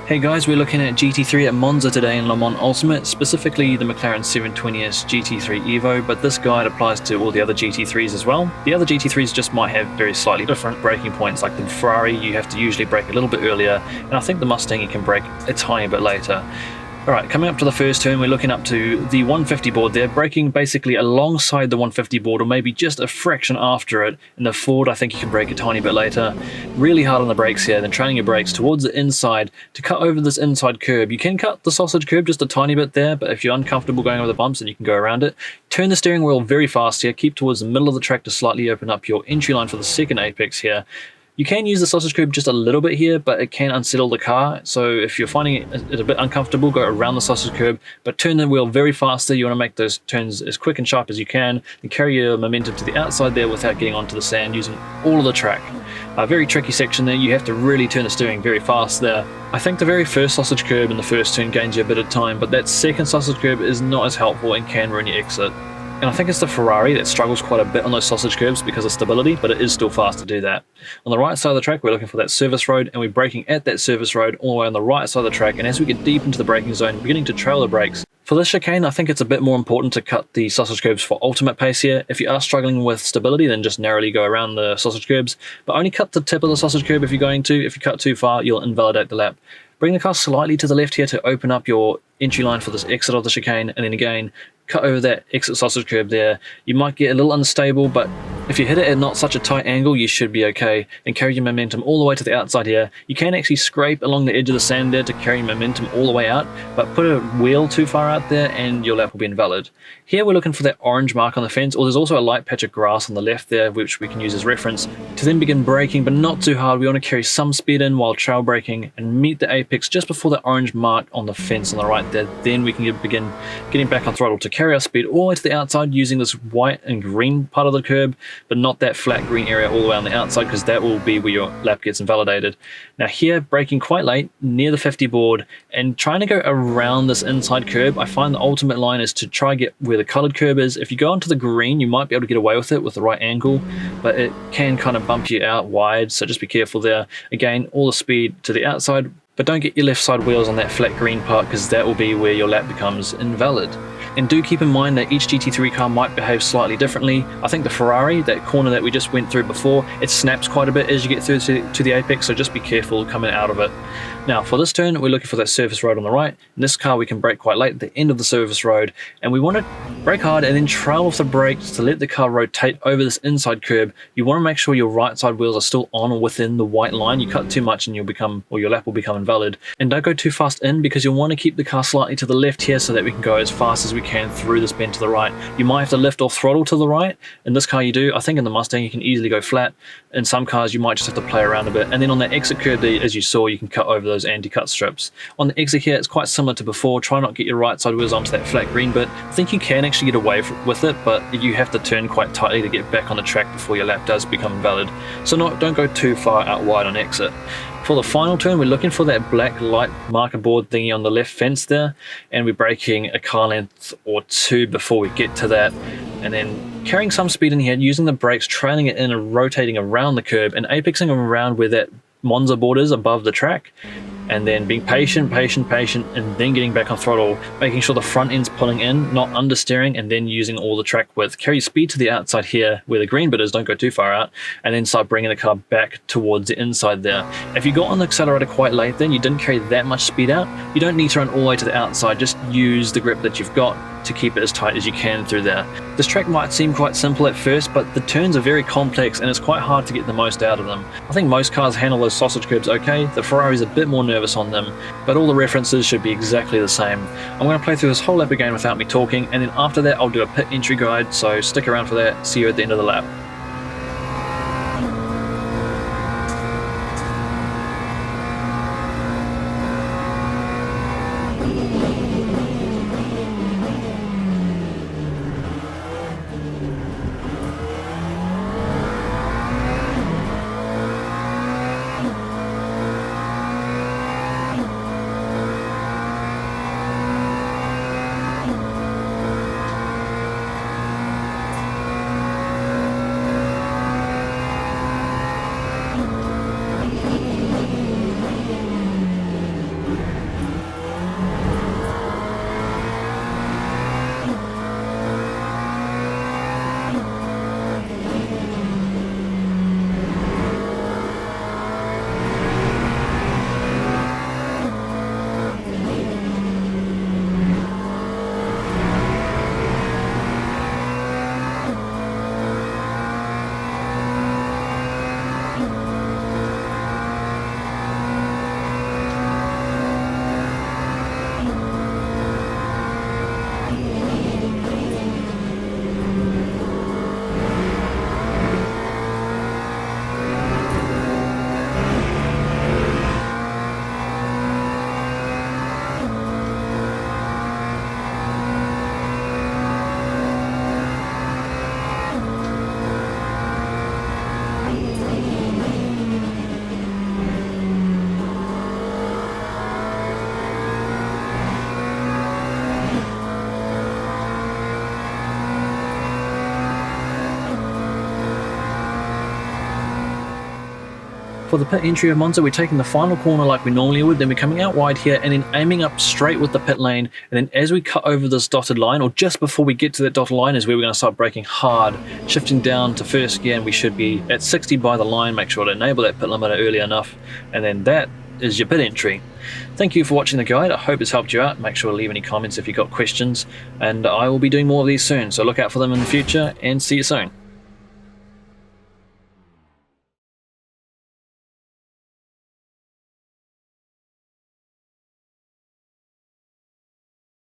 Hey guys, we're looking at GT3 at Monza today in Le Mans Ultimate, specifically the McLaren 720S GT3 EVO, but this guide applies to all the other GT3s as well. The other GT3s just might have very slightly different braking points, like the Ferrari you have to usually brake a little bit earlier, and I think the Mustang you can brake a tiny bit later. Alright, coming up to the first turn, we're looking up to the 150 board there, braking basically alongside the 150 board, or maybe just a fraction after it. In the Ford, I think you can brake a tiny bit later. Really hard on the brakes here, then trailing your brakes towards the inside to cut over this inside curb. You can cut the sausage curb just a tiny bit there, but if you're uncomfortable going over the bumps, then you can go around it. Turn the steering wheel very fast here, keep towards the middle of the track to slightly open up your entry line for the second apex here. You can use the sausage curb just a little bit here, but it can unsettle the car. So if you're finding it a bit uncomfortable, go around the sausage curb, but turn the wheel very fast there. You want to make those turns as quick and sharp as you can, and carry your momentum to the outside there without getting onto the sand using all of the track. A very tricky section there. You have to really turn the steering very fast there. I think the very first sausage curb in the first turn gains you a bit of time, but that second sausage curb is not as helpful and can ruin your exit. And I think it's the Ferrari that struggles quite a bit on those sausage curbs because of stability, but it is still fast to do that. On the right side of the track, we're looking for that service road, and we're braking at that service road all the way on the right side of the track, and as we get deep into the braking zone, we're beginning to trail the brakes. For this chicane, I think it's a bit more important to cut the sausage curbs for ultimate pace here. If you are struggling with stability, then just narrowly go around the sausage curbs, but only cut the tip of the sausage curb if you're going to. If you cut too far, you'll invalidate the lap. Bring the car slightly to the left here to open up your entry line for this exit of the chicane, and then again, cut over that exit sausage curb there. You might get a little unstable, but if you hit it at not such a tight angle, you should be okay, and carry your momentum all the way to the outside here. You can actually scrape along the edge of the sand there to carry your momentum all the way out, but put a wheel too far out there and your lap will be invalid. Here we're looking for that orange mark on the fence, or there's also a light patch of grass on the left there, which we can use as reference to then begin braking, but not too hard. We want to carry some speed in while trail braking and meet the apex just before the orange mark on the fence on the right there. Then we can begin getting back on throttle to carry our speed all the way to the outside using this white and green part of the curb, but not that flat green area all the way on the outside, because that will be where your lap gets invalidated. Now here, braking quite late near the 50 board and trying to go around this inside curb. I find the ultimate line is to try get where the colored curb is. If you go onto the green, you might be able to get away with it with the right angle, but it can kind of bump you out wide, so just be careful there. Again, all the speed to the outside, but don't get your left side wheels on that flat green part, because that will be where your lap becomes invalid. And do keep in mind that each GT3 car might behave slightly differently. I think the Ferrari, that corner that we just went through before, it snaps quite a bit as you get through to the apex, so just be careful coming out of it. Now for this turn, we're looking for that surface road on the right. In this car, we can brake quite late at the end of the surface road, and we want to brake hard and then trail off the brakes to let the car rotate over this inside curb. You want to make sure your right side wheels are still on or within the white line. You cut too much and your lap will become invalid. And don't go too fast in, because you'll want to keep the car slightly to the left here so that we can go as fast as we can through this bend to the right. You might have to lift or throttle to the right. In this car you do. I think in the Mustang you can easily go flat. In some cars you might just have to play around a bit. And then on that exit curb, as you saw, you can cut over those anti-cut strips. On the exit here, it's quite similar to before. Try not to get your right side wheels onto that flat green bit. I think you can actually get away with it, but you have to turn quite tightly to get back on the track before your lap does become invalid. So don't go too far out wide on exit. For the final turn, we're looking for that black light marker board thingy on the left fence there, and we're braking a car length or two before we get to that, and then carrying some speed in here, using the brakes, trailing it in and rotating around the curb and apexing around where that Monza board is above the track, and then being patient, and then getting back on throttle, making sure the front end's pulling in, not understeering, and then using all the track width. Carry speed to the outside here where the green bit is, don't go too far out, and then start bringing the car back towards the inside there. If you got on the accelerator quite late, then you didn't carry that much speed out, you don't need to run all the way to the outside. Just use the grip that you've got to keep it as tight as you can through there. This track might seem quite simple at first, but the turns are very complex and it's quite hard to get the most out of them. I think most cars handle those sausage curbs okay. The Ferrari's a bit more nervous on them, but all the references should be exactly the same. I'm going to play through this whole lap again without me talking, and then after that I'll do a pit entry guide, so stick around for that. See you at the end of the lap. For the pit entry of Monza, we're taking the final corner like we normally would, then we're coming out wide here and then aiming up straight with the pit lane, and then as we cut over this dotted line, or just before we get to that dotted line, is where we're going to start braking hard, shifting down to first gear, and we should be at 60 by the line. Make sure to enable that pit limiter early enough, and then that is your pit entry. Thank you for watching the guide. I hope it's helped you out. Make sure to leave any comments if you've got questions, and I will be doing more of these soon, so look out for them in the future, and see you soon.